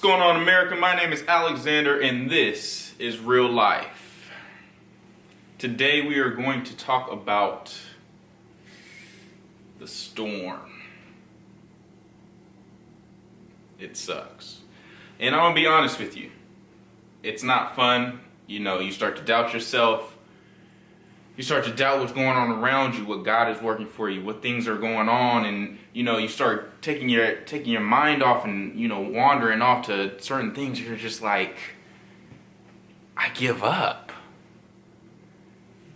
going on, America? My name is Alexander, and this is Real Life. Today we are going to talk about the storm. It sucks. And I'm going to be honest with you. It's not fun. You know, you start to doubt yourself. You start to doubt what's going on around you, what God is working for you, what things are going on, and you start taking your mind off and wandering off to certain things. You're just like, I give up.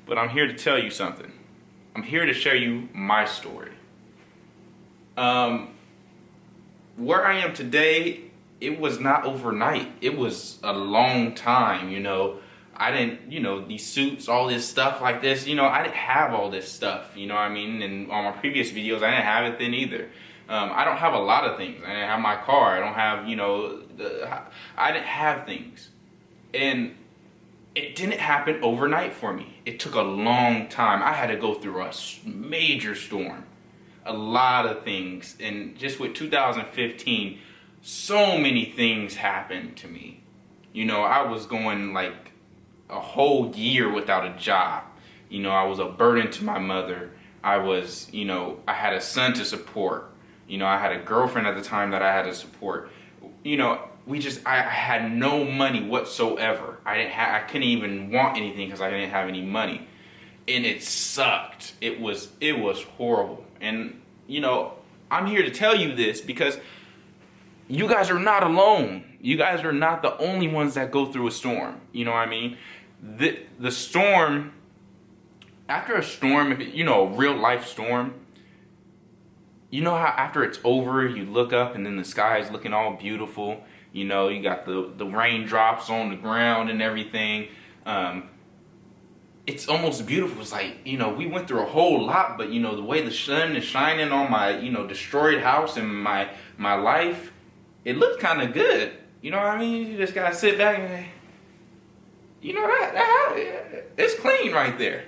But I'm here to tell you something. I'm here to share you my story. Where I am today, it was not overnight. It was a long time, I didn't, these suits, all this stuff like this, I didn't have all this stuff, And on my previous videos, I didn't have it then either. I don't have a lot of things. I didn't have my car. I don't have, I didn't have things. And it didn't happen overnight for me. It took a long time. I had to go through a major storm. A lot of things. And just with 2015, so many things happened to me. I was going like a whole year without a job. I was a burden to my mother. I was, I had a son to support. I had a girlfriend at the time that I had to support. I had no money whatsoever. I couldn't even want anything because I didn't have any money. And it sucked. It was horrible. And, I'm here to tell you this because you guys are not alone. You guys are not the only ones that go through a storm. You know what I mean? The storm, after a storm, a real life storm, how after it's over, you look up and then the sky is looking all beautiful. You got the raindrops on the ground and everything. It's almost beautiful. It's like, we went through a whole lot, but the way the sun is shining on my, destroyed house and my life, it looks kind of good. You know what I mean? You just gotta sit back and, that it's clean right there.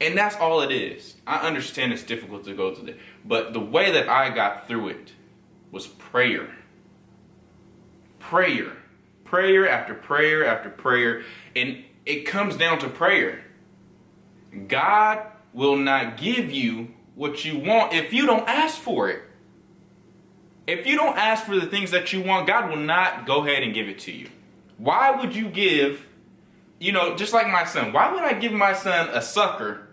And that's all it is. I understand it's difficult to go through it, but the way that I got through it was prayer. Prayer after prayer after prayer. And it comes down to prayer. God will not give you what you want if you don't ask for it. If you don't ask for the things that you want, God will not go ahead and give it to you. Why would you give, just like my son, why would I give my son a sucker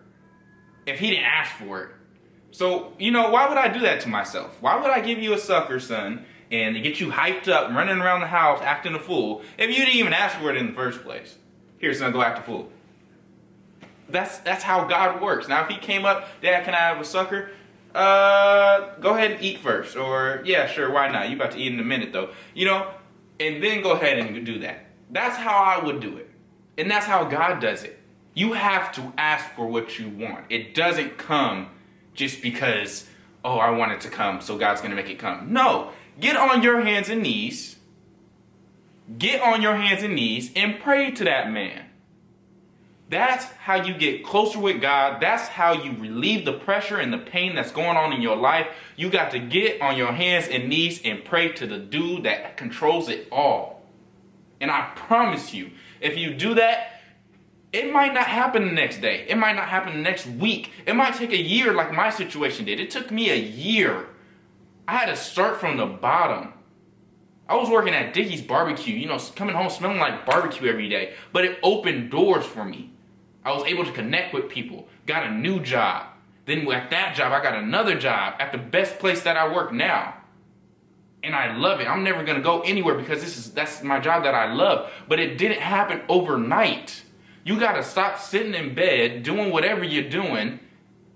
if he didn't ask for it? So, why would I do that to myself? Why would I give you a sucker, son, and to get you hyped up, running around the house, acting a fool, if you didn't even ask for it in the first place? Here, son, go act a fool. That's how God works. Now, if he came up, Dad, can I have a sucker? Go ahead and eat first. Or, yeah, sure, why not? You about to eat in a minute, though. And then go ahead and do that. That's how I would do it. And that's how God does it. You have to ask for what you want. It doesn't come just because, I want it to come, so God's going to make it come. No. Get on your hands and knees. Get on your hands and knees and pray to that man. That's how you get closer with God. That's how you relieve the pressure and the pain that's going on in your life. You got to get on your hands and knees and pray to the dude that controls it all. And I promise you, if you do that, it might not happen the next day. It might not happen the next week. It might take a year like my situation did. It took me a year. I had to start from the bottom. I was working at Dickey's Barbecue, coming home smelling like barbecue every day. But it opened doors for me. I was able to connect with people, got a new job. Then at that job, I got another job at the best place that I work now. And I love it. I'm never going to go anywhere because that's my job that I love. But it didn't happen overnight. You got to stop sitting in bed, doing whatever you're doing,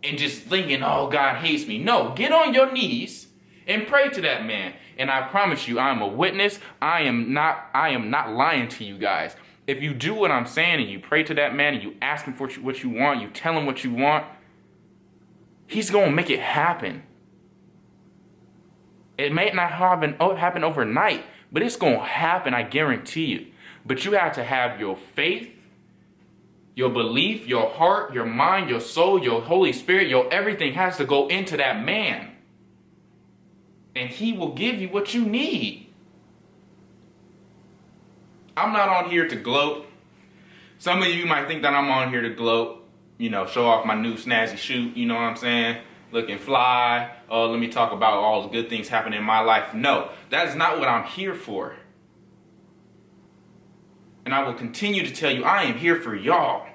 and just thinking, oh, God hates me. No, get on your knees and pray to that man. And I promise you, I am a witness. I am not lying to you guys. If you do what I'm saying and you pray to that man and you ask him for what you want, you tell him what you want, he's going to make it happen. It may not happen overnight, but it's going to happen, I guarantee you. But you have to have your faith, your belief, your heart, your mind, your soul, your Holy Spirit, your everything has to go into that man. And he will give you what you need. I'm not on here to gloat. Some of you might think that I'm on here to gloat, you know, show off my new snazzy shoe, you know what I'm saying? Looking fly. Oh, let me talk about all the good things happening in my life. No, that is not what I'm here for. And I will continue to tell you, I am here for y'all.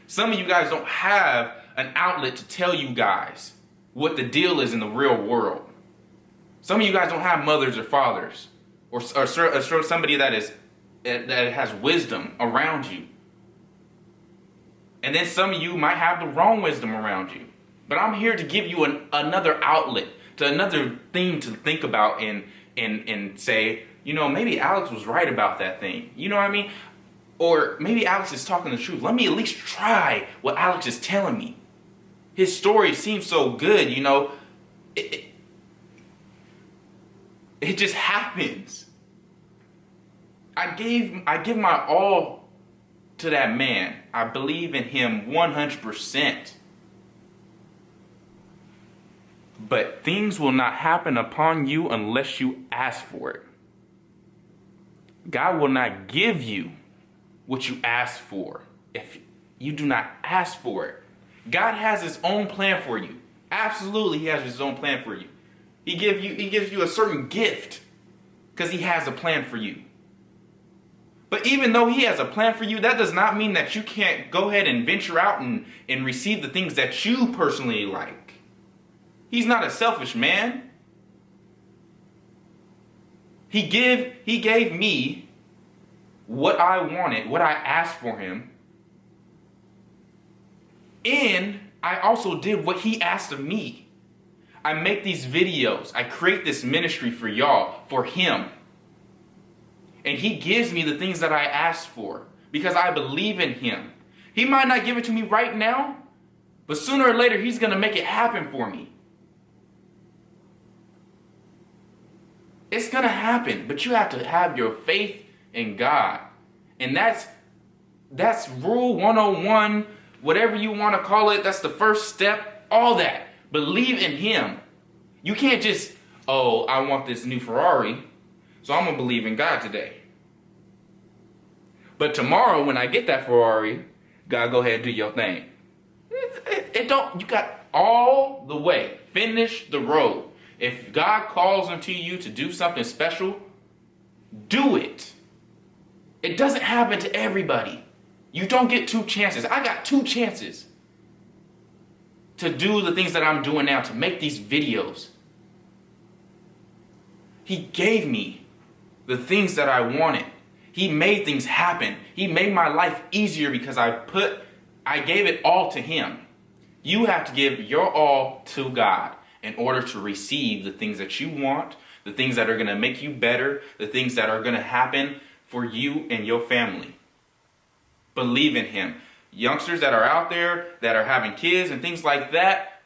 Some of you guys don't have an outlet to tell you guys what the deal is in the real world. Some of you guys don't have mothers or fathers or somebody that has wisdom around you. And then some of you might have the wrong wisdom around you. But I'm here to give you another outlet, to another thing to think about and say, you know, maybe Alex was right about that thing. You know what I mean? Or maybe Alex is talking the truth. Let me at least try what Alex is telling me. His story seems so good, you know. It just happens. I give my all to that man. I believe in him 100%. But things will not happen upon you unless you ask for it. God will not give you what you ask for if you do not ask for it. God has his own plan for you. Absolutely, he has his own plan for you. He gives you a certain gift because he has a plan for you. But even though he has a plan for you, that does not mean that you can't go ahead and venture out and receive the things that you personally like. He's not a selfish man. He gave me what I wanted, what I asked for him. And I also did what he asked of me. I make these videos. I create this ministry for y'all, for him. And he gives me the things that I asked for because I believe in him. He might not give it to me right now, but sooner or later he's going to make it happen for me. It's going to happen, but you have to have your faith in God. And that's rule 101, whatever you want to call it. That's the first step, all that. Believe in him. You can't just, oh, I want this new Ferrari, so I'm going to believe in God today. But tomorrow when I get that Ferrari, God, go ahead and do your thing. You got all the way. Finish the road. If God calls unto you to do something special, do it. It doesn't happen to everybody. You don't get 2 chances. I got 2 chances to do the things that I'm doing now, to make these videos. He gave me the things that I wanted. He made things happen. He made my life easier because I gave it all to him. You have to give your all to God in order to receive the things that you want, the things that are going to make you better, the things that are going to happen for you and your family. Believe in him. Youngsters that are out there that are having kids and things like that,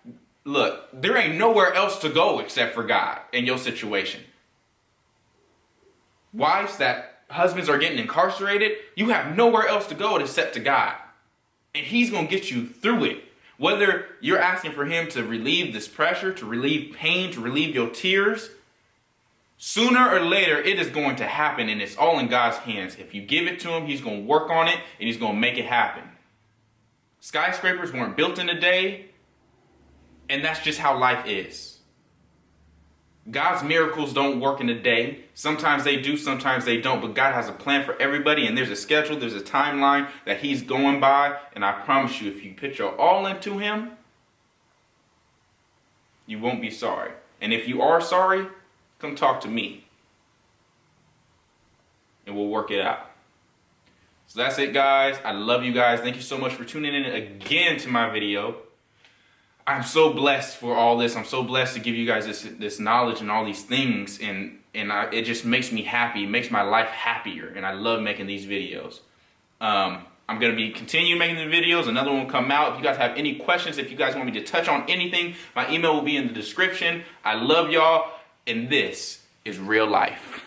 look, there ain't nowhere else to go except for God in your situation. Wives that husbands are getting incarcerated, you have nowhere else to go except to God. And he's going to get you through it. Whether you're asking for him to relieve this pressure, to relieve pain, to relieve your tears, sooner or later it is going to happen, and it's all in God's hands. If you give it to him, he's going to work on it and he's going to make it happen. Skyscrapers weren't built in a day, and that's just how life is. God's miracles don't work in a day. Sometimes they do, sometimes they don't. But God has a plan for everybody, and there's a schedule, there's a timeline that he's going by. And I promise you, if you put your all into him, you won't be sorry. And if you are sorry, come talk to me, and we'll work it out. So that's it, guys. I love you guys. Thank you so much for tuning in again to my video. I'm so blessed for all this. I'm so blessed to give you guys this knowledge and all these things, and it just makes me happy. It makes my life happier, and I love making these videos. I'm going to be continuing making the videos. Another one will come out. If you guys have any questions, if you guys want me to touch on anything, my email will be in the description. I love y'all, and this is real life.